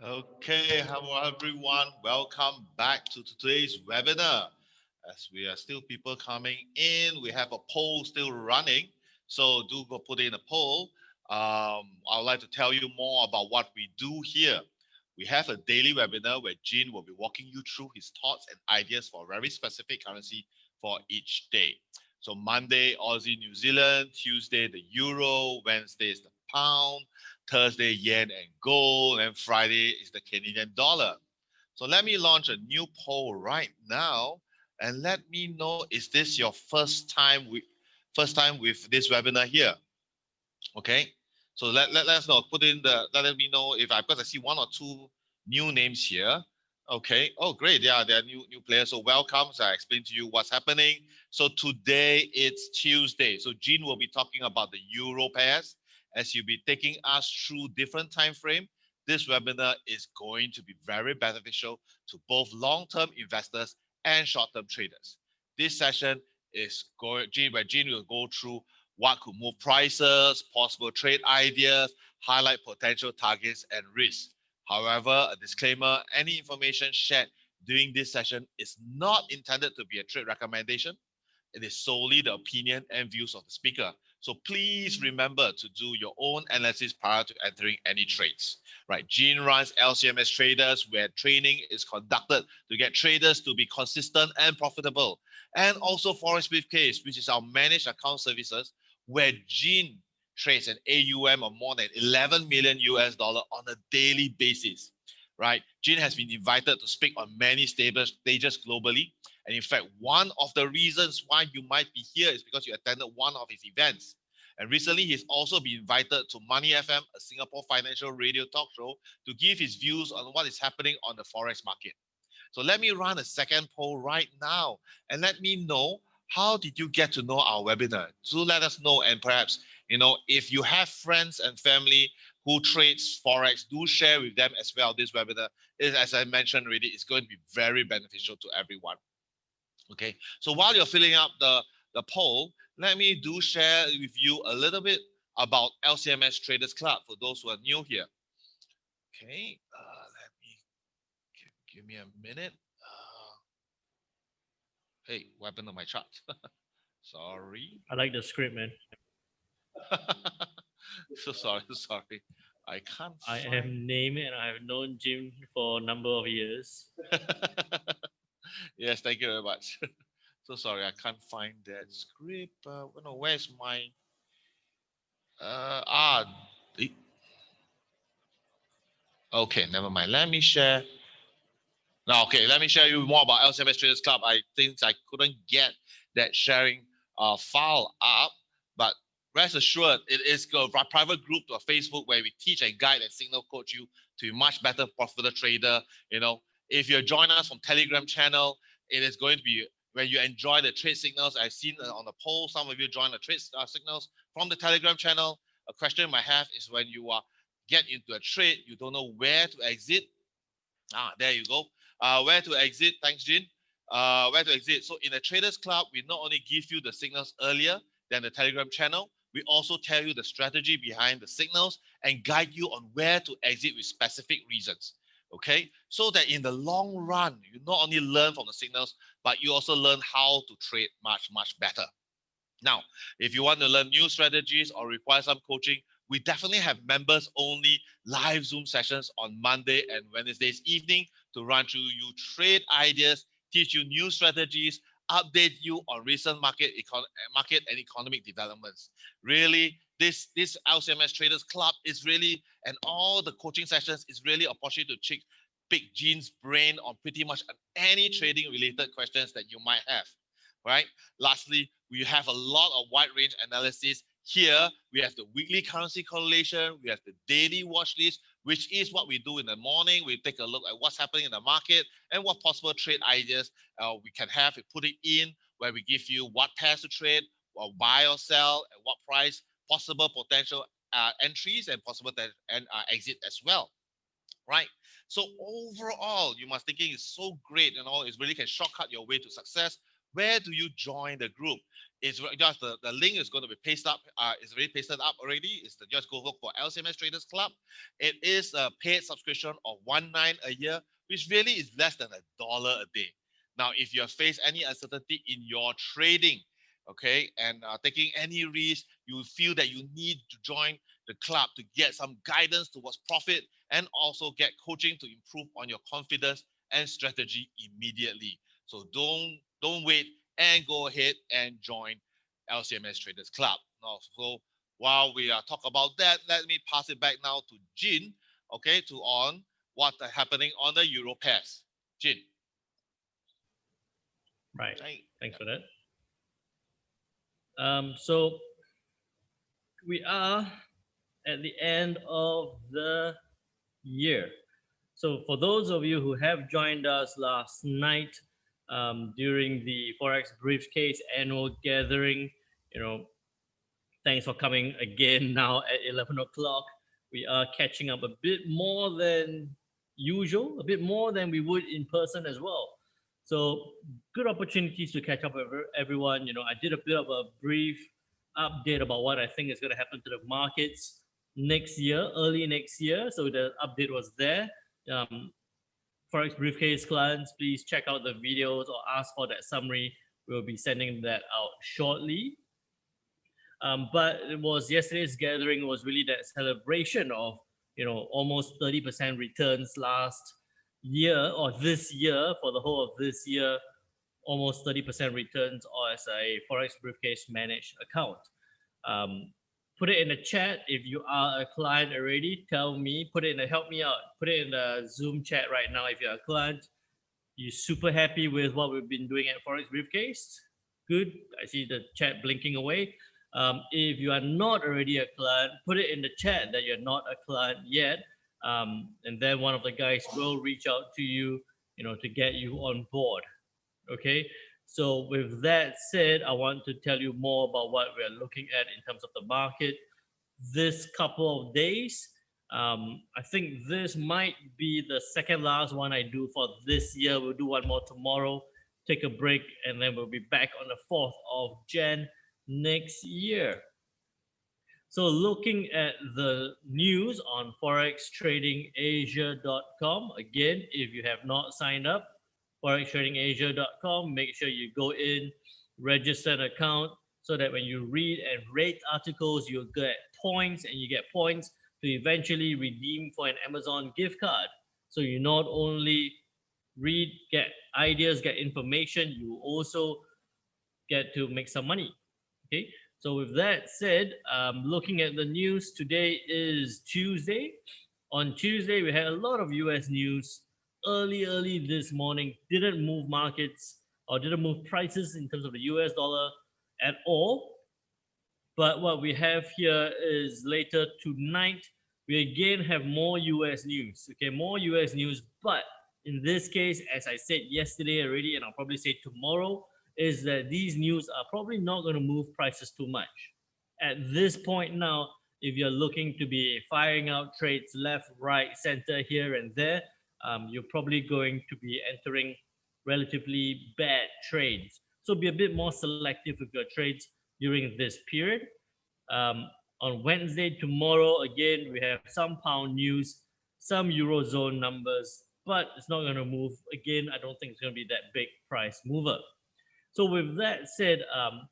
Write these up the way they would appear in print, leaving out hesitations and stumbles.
Okay, hello everyone. Welcome back to today's webinar. As we are still people coming in, we have a poll still running. So do go put in a poll. I would like to tell you more about what we do here. We have a daily webinar where Jin will be walking you through his thoughts and ideas for a very specific currency for each day. So Monday, Aussie, New Zealand, Tuesday, the Euro, Wednesday is the pound, Thursday, yen and gold, and Friday is the Canadian dollar. So let me launch a new poll right now and let me know, is this your first time with this webinar here? Okay. So let us know. Let me know if because I see one or two new names here. Okay. Oh, great. Yeah, there are new players. So welcome. So I explained to you what's happening. So today it's Tuesday. So Jean will be talking about the Euro pairs as you'll be taking us through different time frame. This webinar is going to be very beneficial to both long-term investors and short-term traders. This session is going where Jean will go through what could move prices, possible trade ideas, highlight potential targets and risks. However, a disclaimer, any information shared during this session is not intended to be a trade recommendation. It is solely the opinion and views of the speaker. So please remember to do your own analysis prior to entering any trades. Right? Gene runs LCMS traders where training is conducted to get traders to be consistent and profitable. And also Forex Briefcase, which is our managed account services, where Gene trades an AUM of more than 11 million US dollar on a daily basis. Right? Gene has been invited to speak on many stages globally. And in fact, one of the reasons why you might be here is because you attended one of his events. And recently, he's also been invited to Money FM, a Singapore financial radio talk show, to give his views on what is happening on the Forex market. So let me run a second poll right now and let me know, how did you get to know our webinar? Do let us know, and perhaps, if you have friends and family who trades Forex, do share with them as well. This webinar is, as I mentioned already, is going to be very beneficial to everyone. Okay, so while you're filling up the poll, let me do share with you a little bit about LCMS Traders Club for those who are new here. Okay, let me give me a minute. Hey, what happened to my chart? Sorry. I like the script, man. So sorry. I can't I find. am named and I have known Jim for a number of years. Yes, thank you very much. So sorry, I can't find that script. No, where's my uh ah okay, never mind. Let me share. Now, okay, let me share you more about LCMS Traders Club. I think I couldn't get that sharing file up, but rest assured, it is a private group to a Facebook where we teach and guide and signal coach you to be much better profitable trader. If you join us from Telegram channel, it is going to be when you enjoy the trade signals. I've seen on the poll, some of you join the trade signals from the Telegram channel. A question you might have is when you get into a trade, you don't know where to exit. There you go. Where to exit? Thanks, Jin. Where to exit? So in the Traders Club, we not only give you the signals earlier than the Telegram channel, we also tell you the strategy behind the signals and guide you on where to exit with specific reasons. Okay, so that in the long run, you not only learn from the signals, but you also learn how to trade much better. Now, if you want to learn new strategies or require some coaching, we definitely have members only live Zoom sessions on Monday and Wednesdays evening to run through you trade ideas, teach you new strategies, update you on recent market and economic developments. Really, this LCMS Traders Club is really, and all the coaching sessions is really a opportunity to pick Gene's brain on pretty much any trading related questions that you might have. Right? Lastly, we have a lot of wide range analysis. Here, we have the weekly currency correlation, we have the daily watch list, which is what we do in the morning. We take a look at what's happening in the market and what possible trade ideas we can have. We put it in where we give you what pairs to trade, or buy or sell, at what price, possible potential entries, and possible exit as well. Right. So overall, you must thinking is so great, it really can shortcut your way to success. Where do you join the group? It's just the link is going to be pasted up. It's already pasted up already. It's just go look for LCMS Traders Club. It is a paid subscription of $19 a year, which really is less than $1 a day. Now, if you face any uncertainty in your trading, okay, and taking any risk, you feel that you need to join the club to get some guidance towards profit and also get coaching to improve on your confidence and strategy immediately. So don't wait and go ahead and join LCMS Traders Club. Now, so while we are talking about that, let me pass it back now to Jin, okay, to on what's happening on the Euro pairs. Jin. Right. Right. Thanks for that. So we are at the end of the year. So for those of you who have joined us last night during the Forex Briefcase annual gathering, thanks for coming again now at 11 o'clock. We are catching up a bit more than usual, a bit more than we would in person as well. So good opportunities to catch up with everyone. I did a bit of a brief update about what I think is going to happen to the markets next year, early next year. So the update was there. Forex Briefcase clients, please check out the videos or ask for that summary. We'll be sending that out shortly. But it was yesterday's gathering was really that celebration of almost 30% returns last year or this year for the whole of this year, almost 30% returns as a Forex Briefcase managed account. Put it in the chat if you are a client already. Tell me, help me out. Put it in the Zoom chat right now if you're a client. You super happy with what we've been doing at Forex Briefcase? Good. I see the chat blinking away. If you are not already a client, put it in the chat that you're not a client yet. And then one of the guys will reach out to you, to get you on board. Okay. So with that said, I want to tell you more about what we're looking at in terms of the market this couple of days. I think this might be the second last one I do for this year. We'll do one more tomorrow, take a break, and then we'll be back on the 4th of Jan next year. So looking at the news on forextradingasia.com, again, if you have not signed up, forextradingasia.com, make sure you go in, register an account so that when you read and rate articles, you'll get points, and you get points to eventually redeem for an Amazon gift card. So you not only read, get ideas, get information, you also get to make some money. Okay. So with that said, looking at the news, today is Tuesday. On Tuesday, we had a lot of US news early this morning. Didn't move markets or didn't move prices in terms of the US dollar at all. But what we have here is later tonight, we again have more US news. Okay, more US news. But in this case, as I said yesterday already, and I'll probably say tomorrow, is that these news are probably not going to move prices too much. At this point now, if you're looking to be firing out trades left, right, center, here and there, you're probably going to be entering relatively bad trades. So be a bit more selective with your trades during this period. On Wednesday, tomorrow, again, we have some pound news, some Eurozone numbers, but it's not going to move. Again, I don't think it's going to be that big price mover. So with that said,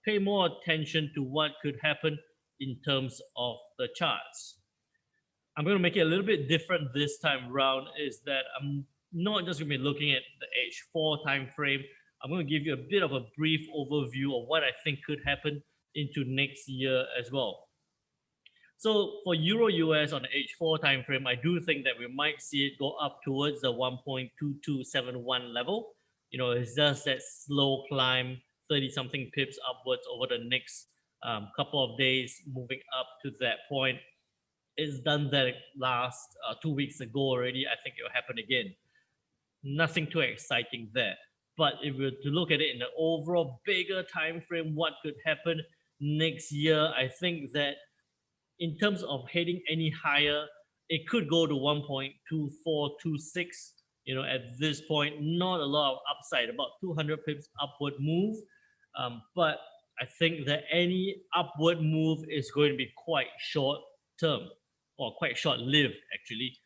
pay more attention to what could happen in terms of the charts. I'm going to make it a little bit different this time around, is that I'm not just going to be looking at the H4 time frame. I'm going to give you a bit of a brief overview of what I think could happen into next year as well. So for Euro US on the H4 time frame, I do think that we might see it go up towards the 1.2271 level. It's just that slow climb, 30 something pips upwards over the next couple of days, moving up to that point. It's done that last 2 weeks ago already. I think it will happen again. Nothing too exciting there. But if we were to look at it in the overall bigger time frame, what could happen next year, I think that in terms of heading any higher, it could go to 1.2426. At this point, not a lot of upside, about 200 pips upward move. But I think that any upward move is going to be quite short term or quite short lived actually,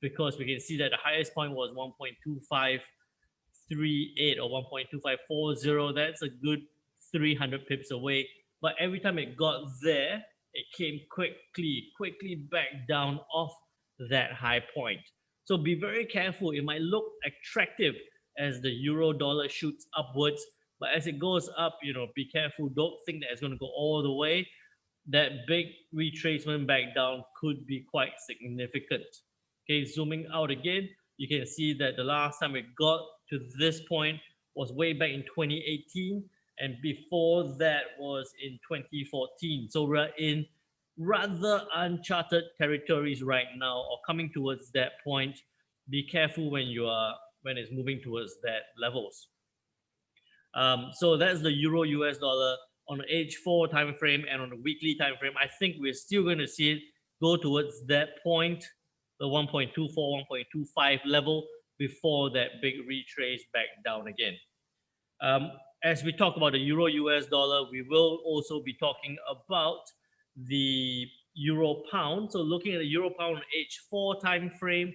because we can see that the highest point was 1.2538 or 1.2540. That's a good 300 pips away. But every time it got there, it came quickly back down off that high point. So be very careful. It might look attractive as the euro dollar shoots upwards, but as it goes up, be careful. Don't think that it's going to go all the way. That big retracement back down could be quite significant. Okay, zooming out again, you can see that the last time it got to this point was way back in 2018, and before that was in 2014. So we're in rather uncharted territories right now, or coming towards that point. Be careful when it's moving towards that levels. So that's the euro US dollar on the H4 time frame and on the weekly time frame. I think we're still going to see it go towards that point, the 1.24, 1.25 level, before that big retrace back down again. As we talk about the euro US dollar, we will also be talking about the euro pound. So looking at the euro pound H4 time frame,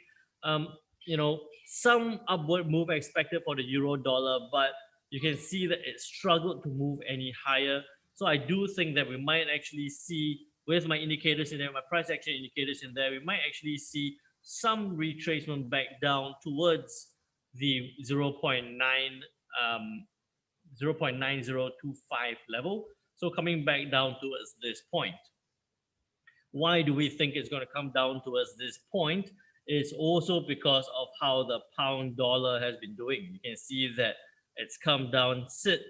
some upward move expected for the euro dollar, but you can see that it struggled to move any higher. So I do think that we might actually see, with my indicators in there, my price action indicators in there, we might actually see some retracement back down towards the 0.9025 level. So coming back down towards this point. Why do we think it's going to come down towards this point? It's also because of how the pound dollar has been doing. You can see that it's come down, sit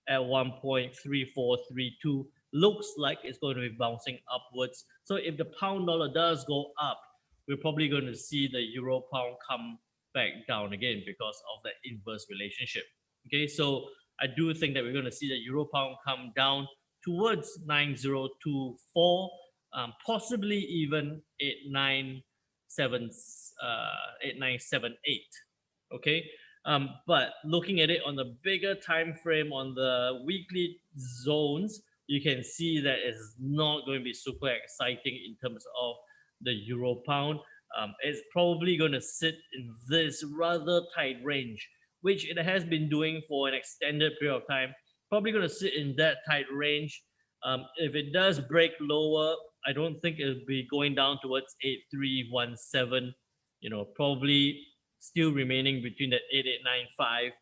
at 1.3432. Looks like it's going to be bouncing upwards. So if the pound dollar does go up, we're probably going to see the euro pound come back down again because of that inverse relationship. Okay, so I do think that we're going to see the euro pound come down towards 9024, possibly even 8978. Okay, but looking at it on the bigger time frame, on the weekly zones, you can see that it's not going to be super exciting in terms of the euro pound. It's probably going to sit in this rather tight range, which it has been doing for an extended period of time. Probably going to sit in that tight range. If it does break lower, I don't think it'll be going down towards 8317. Probably still remaining between that 8895,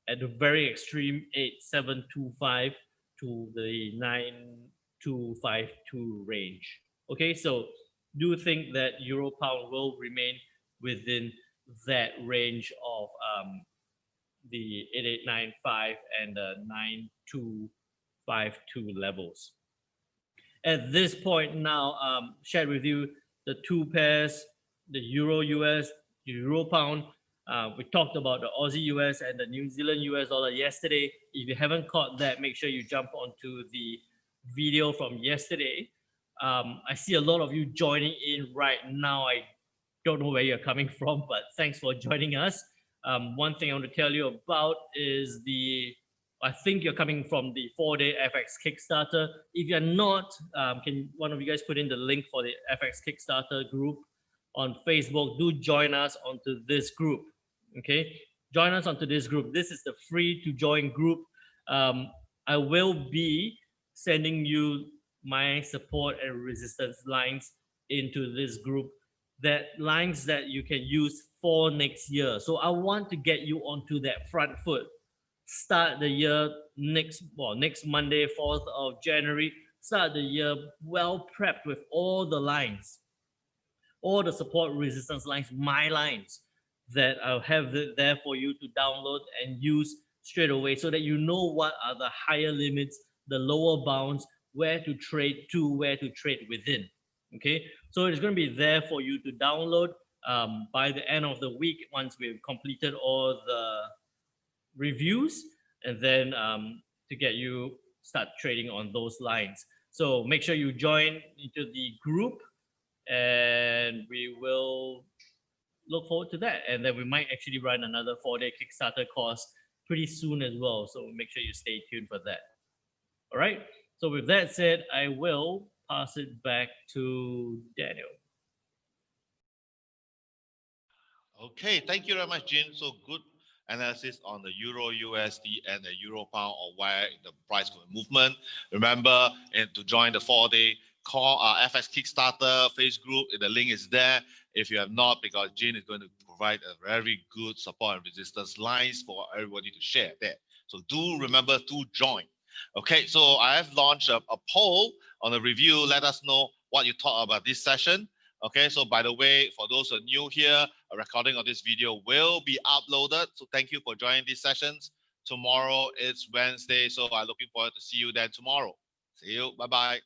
at the very extreme 8725 to the 9252 range. Okay, so do think that euro pound will remain within that range of the 8895 and the 9252 levels. At this point now, shared with you the two pairs, the euro US, euro pound. We talked about the Aussie US and the New Zealand US dollar yesterday. If you haven't caught that, make sure you jump onto the video from yesterday. I see a lot of you joining in right now. I don't know where you're coming from, but thanks for joining us. One thing I want to tell you about is I think you're coming from the 4-day FX Kickstarter. If you're not, can one of you guys put in the link for the FX Kickstarter group on Facebook? Do join us onto this group. Okay, join us onto this group. This is the free to join group. I will be sending you my support and resistance lines into this group, that lines that you can use for next year. So I want to get you onto that front foot. Start the year next Monday, 4th of January. Start the year well prepped with all the lines, all the support resistance lines, my lines that I'll have there for you to download and use straight away, so that you know what are the higher limits, the lower bounds, where to trade to, where to trade within. Okay, so it's going to be there for you to download by the end of the week, once we've completed all the reviews, and then to get you start trading on those lines. So make sure you join into the group, and we will look forward to that. And then we might actually run another 4-day Kickstarter course pretty soon as well. So make sure you stay tuned for that. All right. So with that said, I will pass it back to Daniel. Okay, thank you very much, Jin. So good analysis on the Euro USD and the Euro Pound, or where the price movement. Remember, and to join the 4-day call FX Kickstarter Facebook group, the link is there. If you have not, because Jin is going to provide a very good support and resistance lines for everybody to share there. So do remember to join. Okay, so I have launched a poll on the review. Let us know what you thought about this session. Okay, so by the way, for those who are new here, a recording of this video will be uploaded. So thank you for joining these sessions. Tomorrow it's Wednesday, so I'm looking forward to see you then tomorrow. See you. Bye-bye.